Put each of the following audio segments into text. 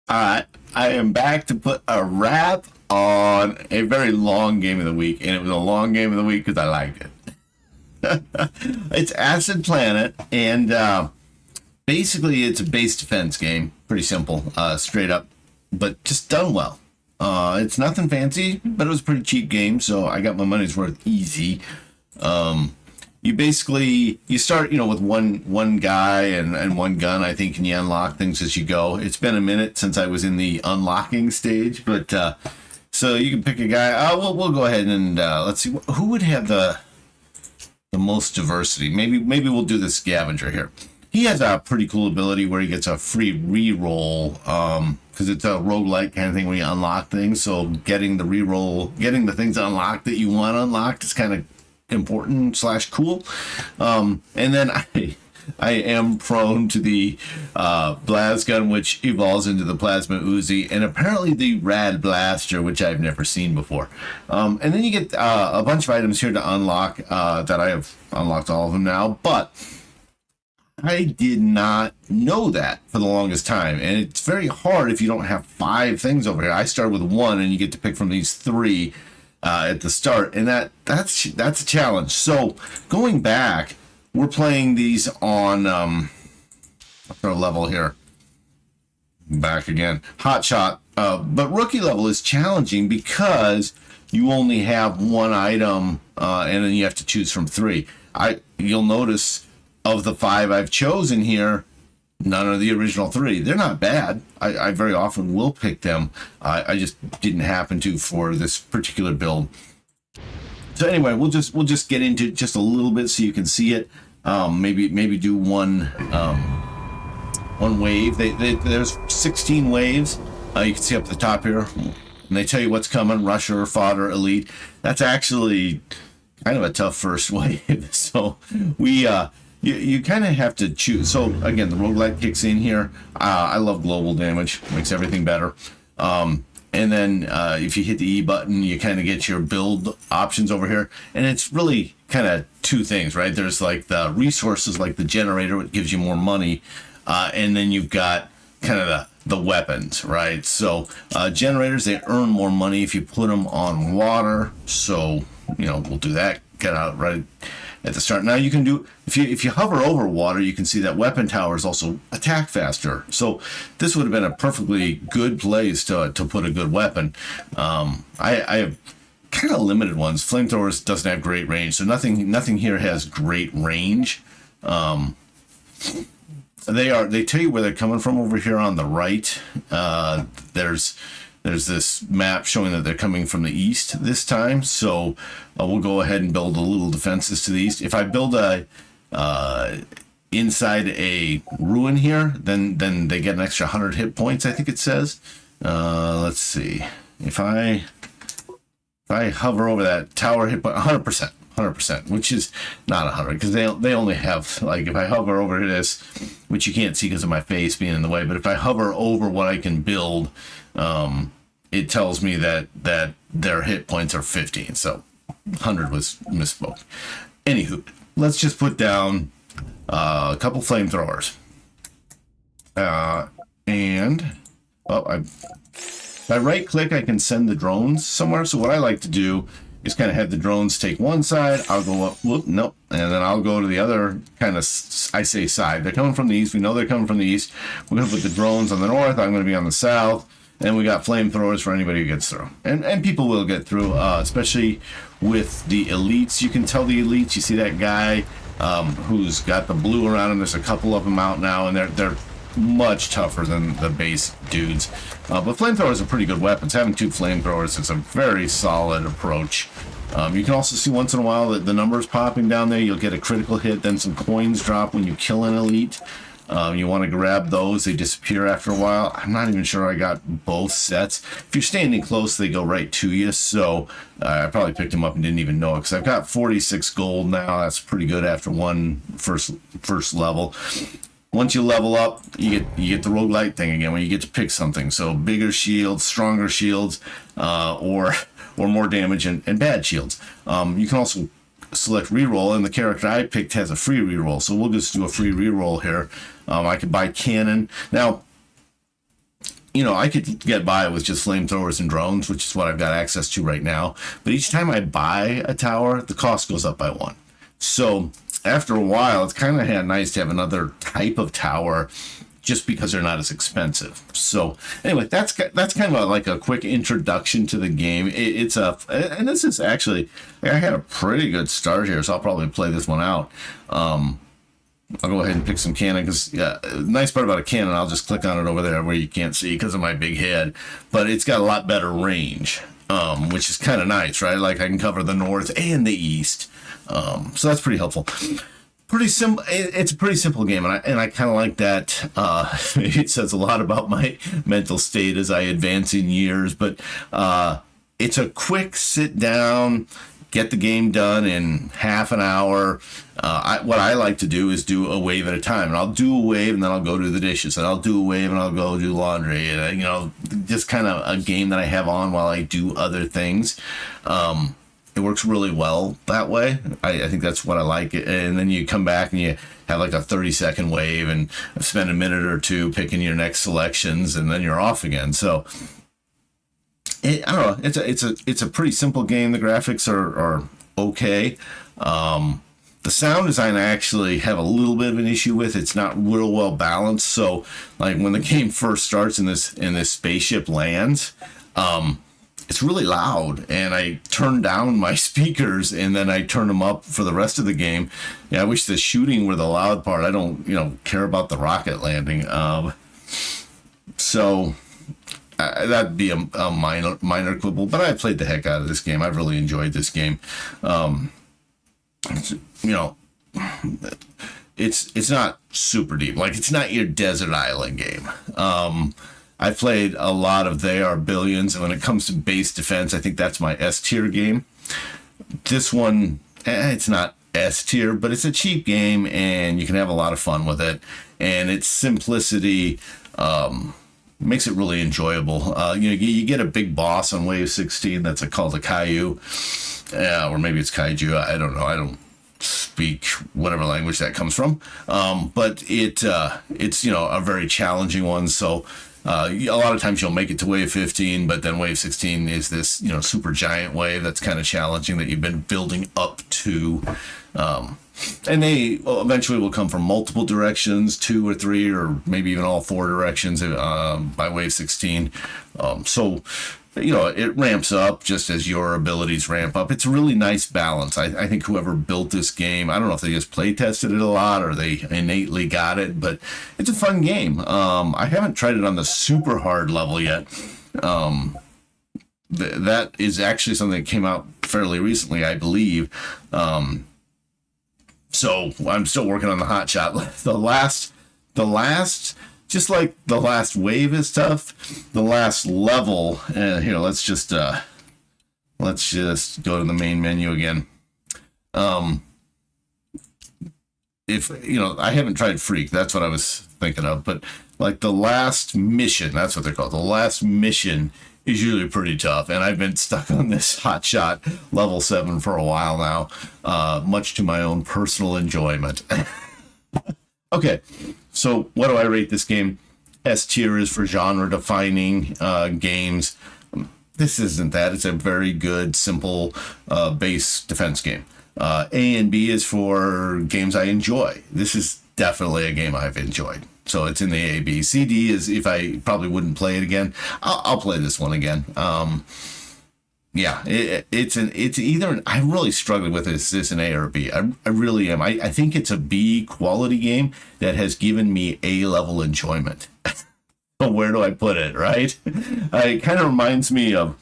I am back to put a wrap on a very long game of the week, and it was a long game of the week because I liked it. It's Acid Planet, and basically it's a base defense game. Pretty simple, straight up, but just done well. It's nothing fancy, but it was a pretty cheap game, so I got my money's worth easy. You basically you start with one guy and one gun, I think, and you unlock things as you go. It's been a minute since I was in the unlocking stage, but so you can pick a guy. We'll go ahead and let's see who would have the most diversity. Maybe we'll do the scavenger here. He has a pretty cool ability where he gets a free reroll because it's a roguelike kind of thing where you unlock things. So getting the reroll, getting the things unlocked that you want unlocked is kind of important / cool. And then I am prone to the blast gun, which evolves into the plasma Uzi, and apparently the rad blaster, which I've never seen before. And then you get a bunch of items here to unlock that I have unlocked all of them now, but I did not know that for the longest time, and it's very hard if you don't have 5 things over here. I started with 1, and you get to pick from these 3 at the start, and that's a challenge. So going back, we're playing these on what's our level here? Back again, hot shot. But rookie level is challenging because you only have 1 item, and then you have to choose from 3. You'll notice of the 5 I've chosen here, none of the original 3. They're not bad. I very often will pick them. I just didn't happen to for this particular build. So anyway, we'll just get into just a little bit so you can see it. Maybe do one wave. There's 16 waves. You can see up at the top here, and they tell you what's coming: Rusher, Fodder, Elite. That's actually kind of a tough first wave. So you kind of have to choose. So again, the roguelike kicks in here. I love global damage. Makes everything better. And then if you hit the E button, you kind of get your build options over here. And it's really kind of 2 things, right? There's like the resources, like the generator, which gives you more money. And then you've got kind of the weapons, right? So generators, they earn more money if you put them on water. So, we'll do that. Get out right at the start. Now you can do, if you hover over water, you can see that weapon towers also attack faster. So this would have been a perfectly good place to put a good weapon. I have kind of limited ones. Flamethrowers doesn't have great range, so nothing here has great range. They tell you where they're coming from over here on the right. There's this map showing that they're coming from the east this time, so we'll go ahead and build a little defenses to the east. If I build inside a ruin here, then they get an extra 100 hit points, I think it says. Let's see. If I hover over that tower hit point, 100%, which is not 100, because they only have, like, if I hover over this, which you can't see because of my face being in the way, but if I hover over what I can build, it tells me that their hit points are 15. So 100 was misspoke. Anywho, let's just put down a couple flamethrowers. If I right click, I can send the drones somewhere. So what I like to do is kind of have the drones take one side. I'll go up, nope. And then I'll go to the other kind of, I say side. They're coming from the east. We know they're coming from the east. We're going to put the drones on the north. I'm going to be on the south. And we got flamethrowers for anybody who gets through. And people will get through, especially with the elites. You can tell the elites. You see that guy who's got the blue around him. There's a couple of them out now, and they're much tougher than the base dudes. But flamethrowers are pretty good weapons. Having 2 flamethrowers is a very solid approach. You can also see once in a while that the numbers popping down there. You'll get a critical hit, then some coins drop when you kill an elite. You want to grab those. They disappear after a while. I'm not even sure I got both sets. If you're standing close, they go right to you. So I probably picked them up and didn't even know it, because I've got 46 gold now. That's pretty good after one first level. Once you level up, you get the roguelike thing again, where you get to pick something. So bigger shields, stronger shields, or more damage and bad shields. You can also select reroll, and the character I picked has a free reroll. So we'll just do a free reroll here. I could buy cannon. Now, I could get by with just flamethrowers and drones, which is what I've got access to right now. But each time I buy a tower, the cost goes up by one. So after a while, it's kind of nice to have another type of tower just because they're not as expensive. So anyway, that's kind of like a quick introduction to the game. And this is actually, I had a pretty good start here, so I'll probably play this one out. I'll go ahead and pick some cannon because the nice part about a cannon, I'll just click on it over there where you can't see because of my big head, but it's got a lot better range, which is kind of nice, right? Like I can cover the north and the east. So that's pretty helpful. Pretty simple. It's a pretty simple game, and I kind of like that. Maybe it says a lot about my mental state as I advance in years, but it's a quick sit down, get the game done in half an hour. What I like to do is do a wave at a time, and I'll do a wave, and then I'll go do the dishes, and I'll do a wave, and I'll go do laundry, and just kind of a game that I have on while I do other things. It works really well that way. I think that's what I like. And then you come back and you have like a 30-second wave and spend a minute or two picking your next selections, and then you're off again. So I don't know. It's a pretty simple game. The graphics are okay. The sound design I actually have a little bit of an issue with. It's not real well balanced. So like when the game first starts and this spaceship lands, it's really loud, and I turn down my speakers and then I turn them up for the rest of the game. Yeah, I wish the shooting were the loud part. I don't care about the rocket landing. So that'd be a minor quibble, but I played the heck out of this game. I've really enjoyed this game. It's not super deep. Like, it's not your desert island game. I played a lot of They Are Billions, and when it comes to base defense, I think that's my S tier game. This one, it's not S tier, but it's a cheap game, and you can have a lot of fun with it. And its simplicity makes it really enjoyable. You get a big boss on Wave 16 that's called a Kaiju, or maybe it's Kaiju. I don't know. I don't speak whatever language that comes from, but it's a very challenging one. So a lot of times you'll make it to wave 15, but then wave 16 is this super giant wave that's kind of challenging that you've been building up to, and they eventually will come from multiple directions, 2 or 3 or maybe even all 4 directions by wave 16. So it ramps up just as your abilities ramp up. It's a really nice balance. I think whoever built this game, I don't know if they just play tested it a lot or they innately got it, but it's a fun game. I haven't tried it on the super hard level yet. That is actually something that came out fairly recently, I believe. So I'm still working on the hot shot. The last just like the last wave is tough, the last level, here, let's just go to the main menu again. If, I haven't tried Freak, that's what I was thinking of, but like the last mission, that's what they're called. The last mission is usually pretty tough, and I've been stuck on this hot shot level 7 for a while now, much to my own personal enjoyment. Okay, so what do I rate this game? S tier is for genre-defining games. This isn't that. It's a very good, simple base defense game. A and B is for games I enjoy. This is definitely a game I've enjoyed. So it's in the A, B. C, D is if I probably wouldn't play it again. I'll play this one again. Yeah, it's either. I'm really struggling with is this an A or a B? I really am. I think it's a B quality game that has given me A level enjoyment. But where do I put it, right? It kind of reminds me of,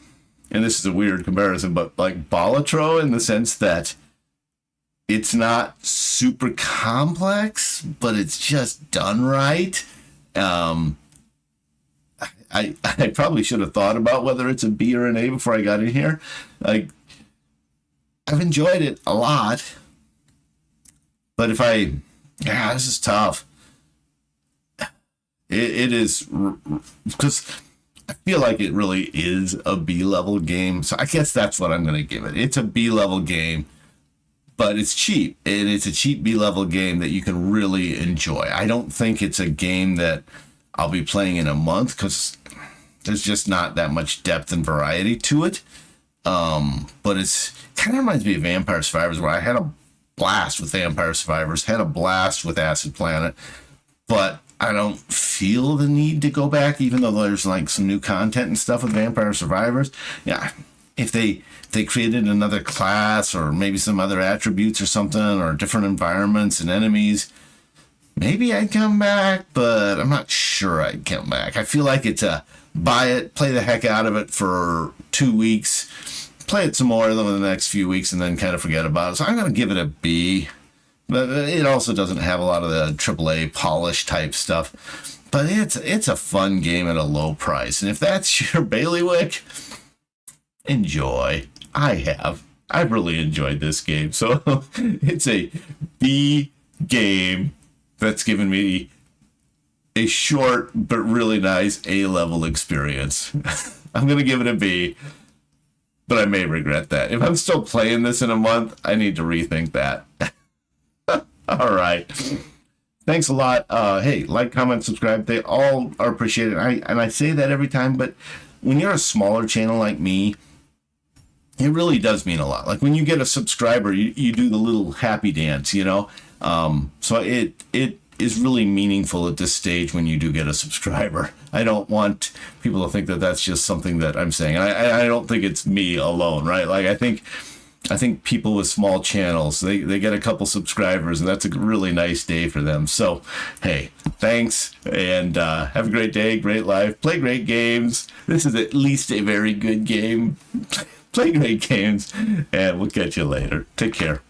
and this is a weird comparison, but like Balatro in the sense that it's not super complex, but it's just done right. I probably should have thought about whether it's a B or an A before I got in here. I've enjoyed it a lot, but this is tough. It is, because I feel like it really is a B level game. So I guess that's what I'm going to give it. It's a B level game, but it's cheap, and it's a cheap B level game that you can really enjoy. I don't think it's a game that I'll be playing in a month, because There's just not that much depth and variety to it. But it's kind of reminds me of Vampire Survivors, where I had a blast with Vampire Survivors, had a blast with Acid Planet, but I don't feel the need to go back, even though there's like some new content and stuff with Vampire Survivors. Yeah, if they created another class or maybe some other attributes or something, or different environments and enemies, maybe I'd come back, but I'm not sure I'd come back. I feel like it's a buy it, play the heck out of it for 2 weeks, play it some more over the next few weeks, and then kind of forget about it. So I'm going to give it a B. But it also doesn't have a lot of the AAA polish type stuff. But it's a fun game at a low price. And if that's your bailiwick, enjoy. I've really enjoyed this game. So it's a B game that's given me a short but really nice A-level experience. I'm going to give it a B, but I may regret that. If I'm still playing this in a month, I need to rethink that. All right. Thanks a lot. Hey, like, comment, subscribe. They all are appreciated. I say that every time, but when you're a smaller channel like me, it really does mean a lot. Like when you get a subscriber, you do the little happy dance, you know? So it is really meaningful at this stage when you do get a subscriber. I don't want people to think that that's just something that I'm saying. I don't think it's me alone, right? Like I think people with small channels, they get a couple subscribers, and that's a really nice day for them. So, hey, thanks, and have a great day, great life, play great games. This is at least a very good game. Play great games, and we'll catch you later. Take care.